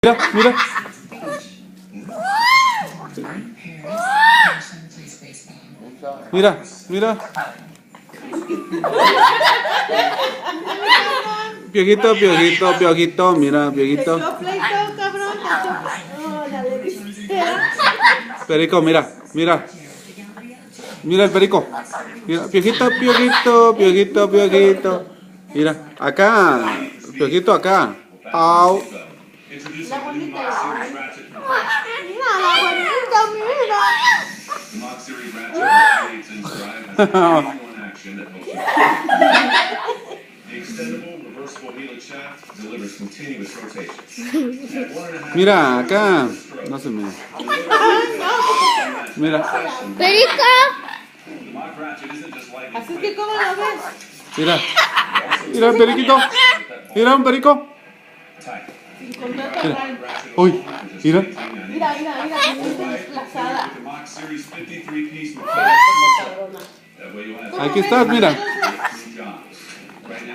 Mira. Mira, mira. Piojito, piojito, piojito, mira, piojito. Perico, mira, mira. Mira el perico. Mira, piojito, piojito, piojito, piojito. Mira, acá. Piojito acá. Au. La bonita. Mira, la bonita, mira. Mira, acá. No se me. Mira. Perico. Así es que, ¿cómo lo ves? Mira. Mira un periquito. Mira un perico. Mira. Uy, mira. Mira, desplazada. Aquí estás, mira.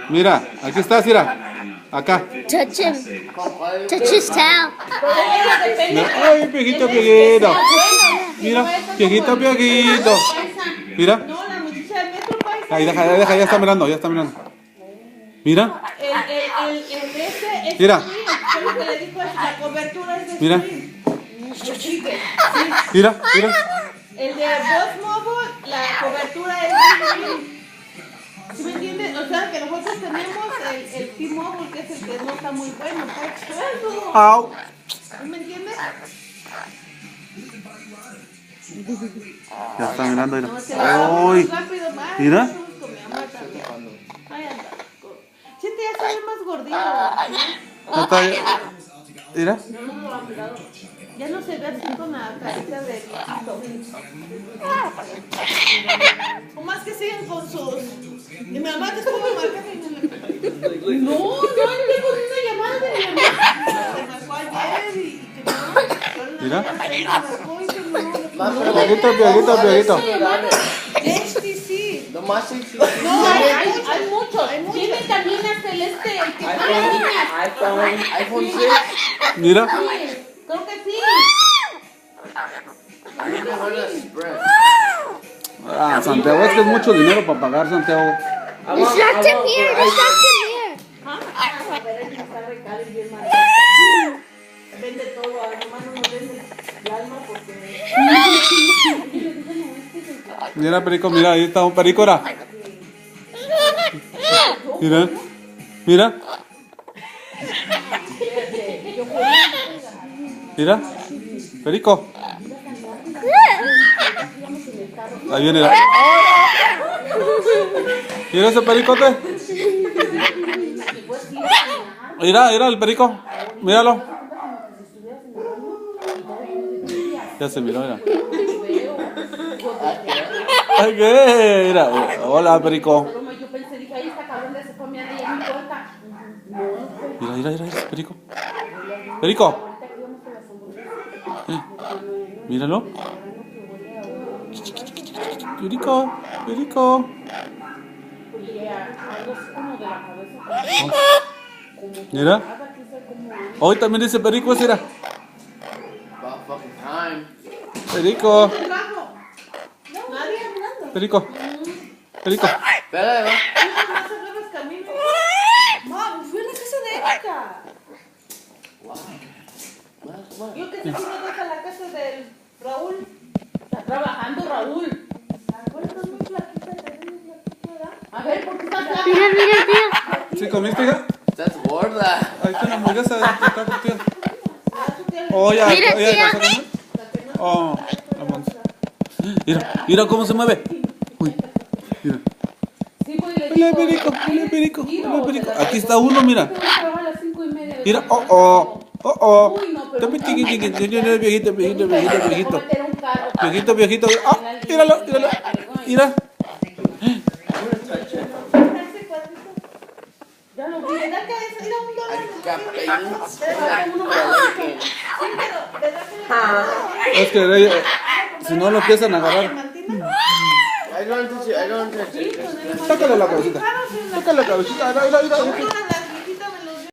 Mira, aquí estás, mira. Acá. Touch him. Touch his tail. Ay, piojito, piojito. Mira, piojito, piojito. Mira. No, la muchacha del metro paisa. Ahí, deja, ya está mirando, ya está mirando. Mira. Es Mira. fue lo que le dijo, la cobertura es de Mira. Sprint. Mira, mira. El de Voz Mobile, la cobertura es de Sprint. ¿Sí me entiendes? O sea, que nosotros tenemos el T-Mobile, que es el que no está muy bueno, está extraño. Au. ¿Sí me entiendes? Ya está mirando, mira. No, se la va Ay. rápido, más. Mira. Con mi amor también. Ay, anda. Chente ya se ve más gordito. Ya está. Mira. Ya no se ve así con la carita de o más que siguen con sus. Y mi mamá te estuvo marcando. No, tengo una llamada de mi mamá. Se marcó ayer y que no. Mira. No, Piojito, piojito, piojito. este sí. Nomás sí. No, hay muchos. Tiene también hasta el el que para niñas. iPhone 6. Mira. Creo que sí. Ah, Santiago, es que es mucho dinero para pagar, Santiago. Distract him here. Distract him here. A ver, él está recado y bien mal. Vende todo, nomás no nos vende el alma porque. Mira, perico, mira, ahí está un perico, ahora. Mira. Mira. Mira. Perico. Ahí viene. Mira ese pericote. Mira el perico. Míralo. Ya se miró, mira. Ay, ¿qué? Mira. Hola, perico. Yo pensé, dije, ahí está cabrón de ese comiendo y ya no importa. Mira, perico. Perico. Míralo. Perico, perico. Mira. Hoy también dice perico, ese era. About fucking time. Perico, Nadie hablando. perico, perico. Espera, va. No se agarras camino. Mom, fui a la casa de Erika. Yo que sé si no deja la casa del Raúl. Está trabajando Raúl. Estás muy flaquita, ¿verdad? A ver, ¿por qué estás flaca? Mira. ¿Sí comiste, hija? Estás gorda. Ahí está la hamburguesa que está contigo. Oh, ya, Mira, ya, tía. ya. Oh, vamos. Mira cómo se mueve. Uy, mira. Sí, voy y le Hola, digo, perico, hola, perico, Giro, hola, perico. te la Aquí está uno, mira. Tengo que trabajar a las 5:30. Mira, oh. Uy, no, pero- Viejito. Viejito. Meter un carro. Viejito. Ah, míralo. Mira. Ya lo vi. ¿Verdad que es? Era un dólar. Got pains. Sí, pero ¿verdad que Es que si no lo empiezan a agarrar. I don't touch it. Sácale la cabecita. Sácale la cabecita. Mira.